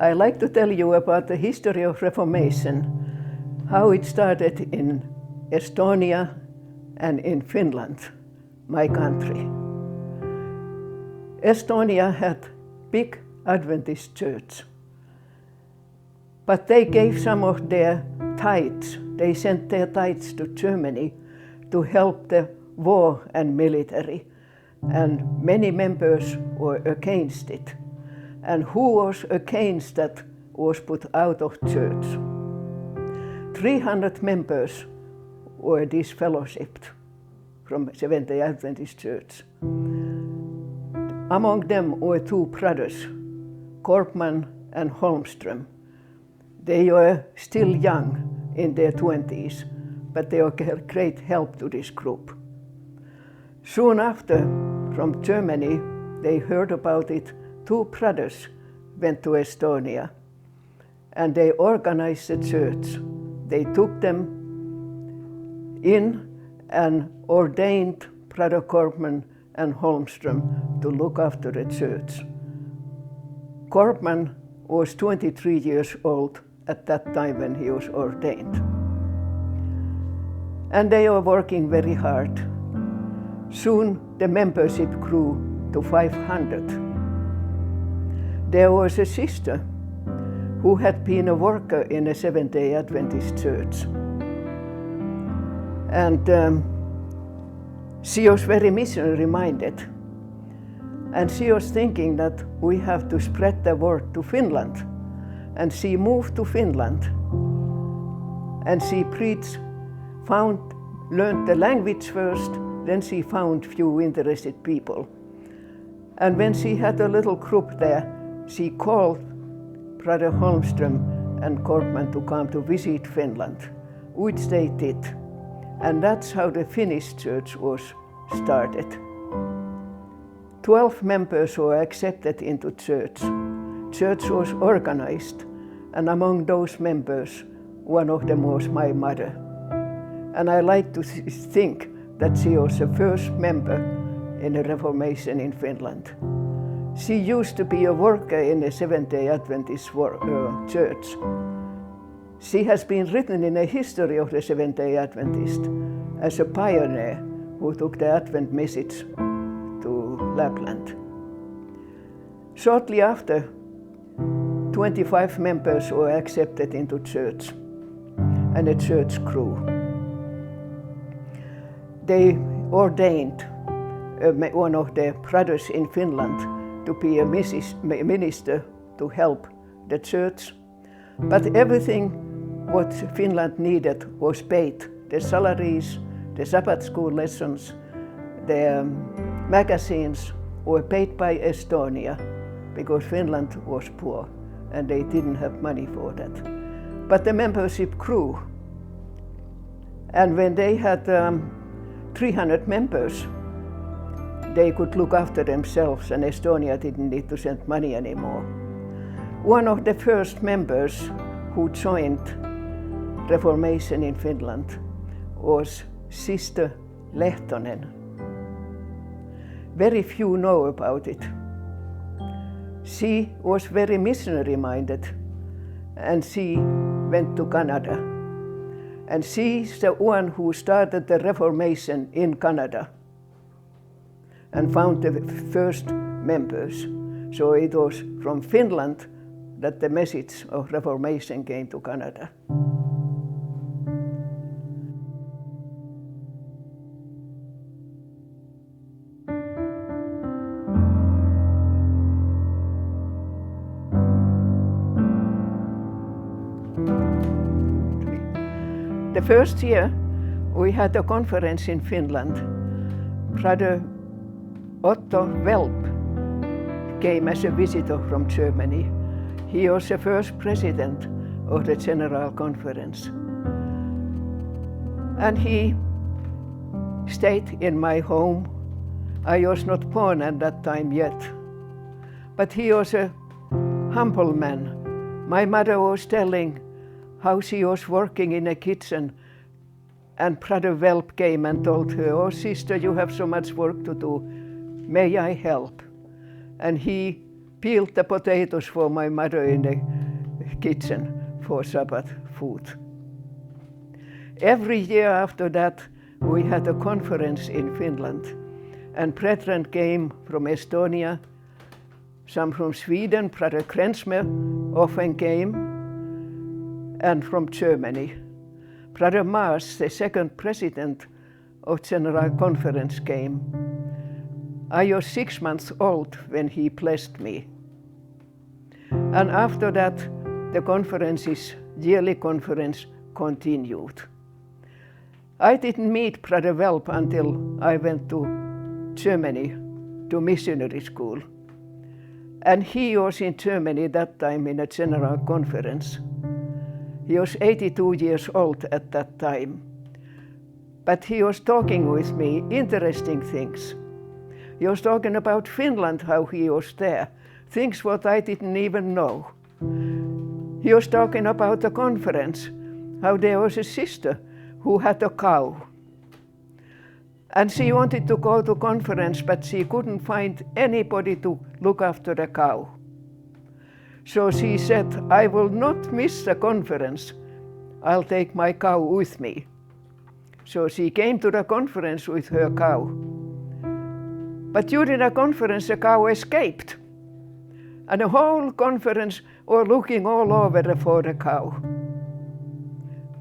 I like to tell you about the history of Reformation, how it started in Estonia and in Finland, my country. Estonia had big Adventist church, but they gave some of their tithes. They sent their tithes to Germany to help the war and military, and many members were against it. And who was against that was put out of church. 300 members were disfellowshipped from Seventh-day Adventist Church. Among them were two brothers, Korpman and Holmström. They were still young, in their 20s, but they were great help to this group. Soon after, from Germany, they heard about it. Two brothers went to Estonia and they organized the church. They took them in and ordained Brother Korpman and Holmström to look after the church. Korpman was 23 years old at that time when he was ordained. And they were working very hard. Soon the membership grew to 500. There was a sister who had been a worker in a Seventh-day Adventist church. And she was very missionary minded. And she was thinking that we have to spread the word to Finland. And she moved to Finland. And she preached, learned the language first, then she found few interested people. And when she had a little group there, she called Brother Holmström and Korpman to come to visit Finland, which they did. And that's how the Finnish church was started. 12 members were accepted into church. Church was organized, and among those members, one of them was my mother. And I like to think that she was the first member in the Reformation in Finland. She used to be a worker in the Seventh-day Adventist church. She has been written in the history of the Seventh-day Adventist as a pioneer who took the Advent message to Lapland. Shortly after, 25 members were accepted into church, and the church grew. They ordained one of the brothers in Finland to be a minister to help the church. But everything what Finland needed was paid. The salaries, the Sabbath school lessons, the magazines were paid by Estonia because Finland was poor and they didn't have money for that. But the membership grew. And when they had 300 members, they could look after themselves and Estonia didn't need to send money anymore. One of the first members who joined Reformation in Finland was Sister Lehtonen. Very few know about it. She was very missionary minded and she went to Canada. And she's the one who started the Reformation in Canada and found the first members. So it was from Finland that the message of Reformation came to Canada. The first year we had a conference in Finland. Brother Otto Welp came as a visitor from Germany. He was the first president of the General Conference. And he stayed in my home. I was not born at that time yet. But he was a humble man. My mother was telling how she was working in a kitchen, and Brother Welp came and told her, "Oh sister, you have so much work to do. May I help?" And he peeled the potatoes for my mother in the kitchen for Sabbath food. Every year after that, we had a conference in Finland, and brethren came from Estonia, some from Sweden, Brother Krensmer often came, and from Germany. Brother Maas, the second president of General Conference, came. I was 6 months old when he blessed me. And after that, the conferences, yearly conference, continued. I didn't meet Brother Welp until I went to Germany, to missionary school. And he was in Germany that time in a general conference. He was 82 years old at that time. But he was talking with me interesting things. He was talking about Finland, how he was there, things what I didn't even know. He was talking about the conference, how there was a sister who had a cow. And she wanted to go to conference, but she couldn't find anybody to look after the cow. So she said, I will not miss the conference. I'll take my cow with me. So she came to the conference with her cow. But during the conference, the cow escaped. And the whole conference were looking all over for the cow.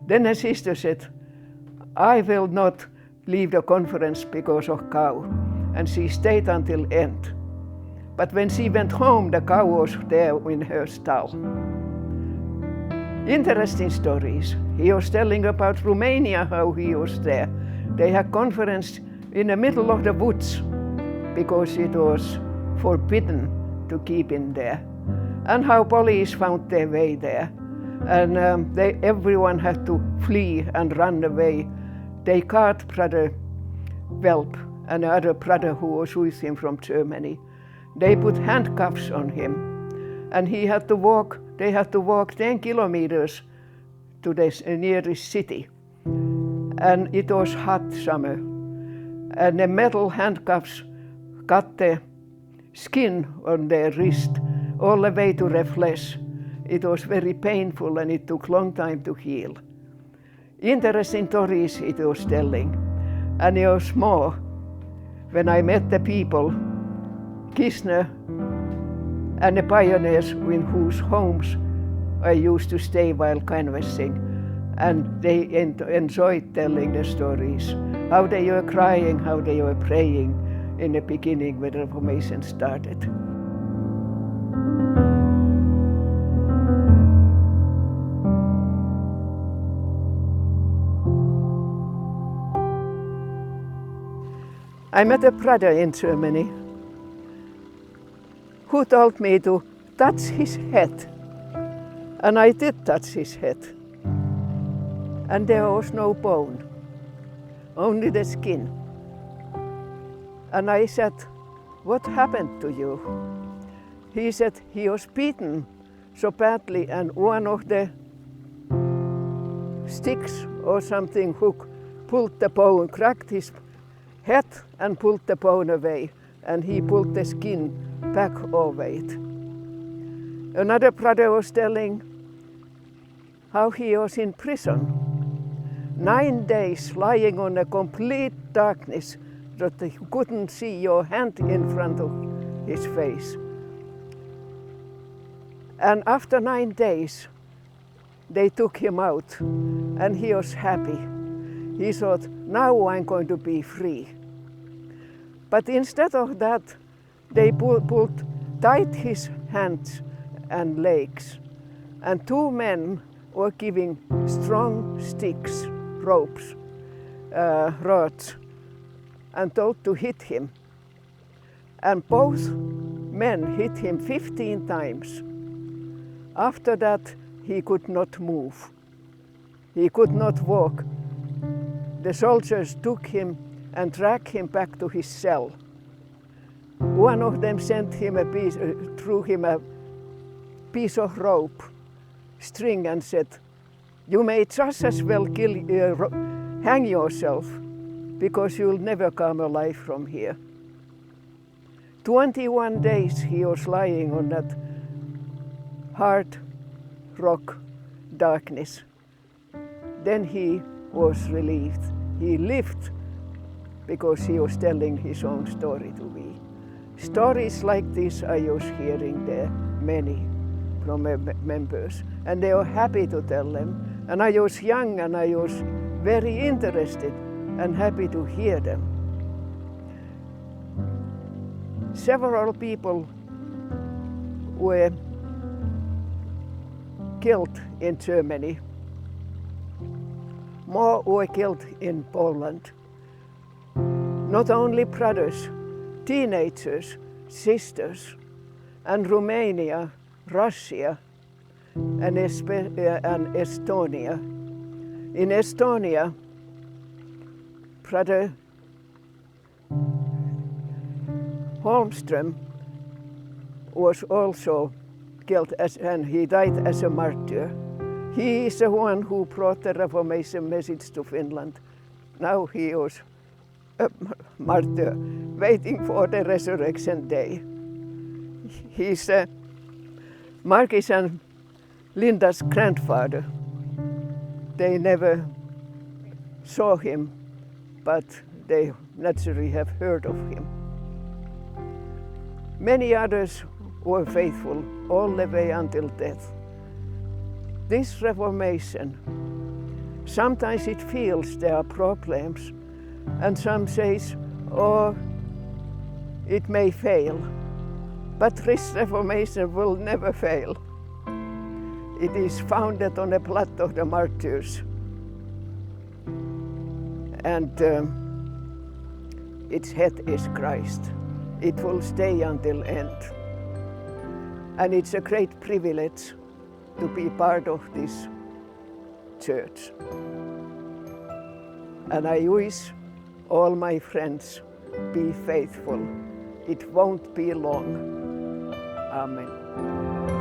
Then the sister said, I will not leave the conference because of cow. And she stayed until end. But when she went home, the cow was there in her stall. Interesting stories. He was telling about Romania, how he was there. They had conference in the middle of the woods because it was forbidden to keep in there. And how police found their way there. And everyone had to flee and run away. They caught Brother Welp and another brother who was with him from Germany. They put handcuffs on him, and they had to walk 10 kilometers to the nearest city. And it was hot summer. And the metal handcuffs cut the skin on their wrist all the way to the flesh. It was very painful and it took a long time to heal. Interesting stories it was telling. And there was more. When I met the people, Kisner and the pioneers in whose homes I used to stay while canvassing, and they enjoyed telling the stories, how they were crying, how they were praying in the beginning when the Reformation started. I met a brother in Germany who told me to touch his head. And I did touch his head. And there was no bone, only the skin. And I said, what happened to you? He said he was beaten so badly and one of the sticks or something hook pulled the bone, cracked his head and pulled the bone away, and he pulled the skin back over it. Another brother was telling how he was in prison, 9 days lying on a complete darkness that he couldn't see your hand in front of his face. And after 9 days, they took him out and he was happy. He thought, now I'm going to be free. But instead of that, they tied his hands and legs. And 2 men were giving strong sticks, ropes, rods, and told to hit him. And both men hit him 15 times. After that, he could not move. He could not walk. The soldiers took him and dragged him back to his cell. One of them sent him threw him a piece of rope, string, and said, you may just as well hang yourself, because you'll never come alive from here. 21 days he was lying on that hard rock darkness. Then he was relieved. He lived because he was telling his own story to me. Stories like this I was hearing there, many from members, and they were happy to tell them. And I was young and I was very interested and happy to hear them. Several people were killed in Germany. More were killed in Poland. Not only brothers, teenagers, sisters, and Romania, Russia, and Estonia. In Estonia, Brother Holmström was also killed and he died as a martyr. He is the one who brought the Reformation message to Finland. Now he was a martyr, waiting for the resurrection day. He's Marcus and Linda's grandfather. They never saw him, but they naturally have heard of him. Many others were faithful all the way until death. This Reformation, sometimes it feels there are problems, and some says, oh, it may fail. But this Reformation will never fail. It is founded on the blood of the martyrs. And its head is Christ. It will stay until end. And it's a great privilege to be part of this church. And I wish all my friends be faithful. It won't be long. Amen.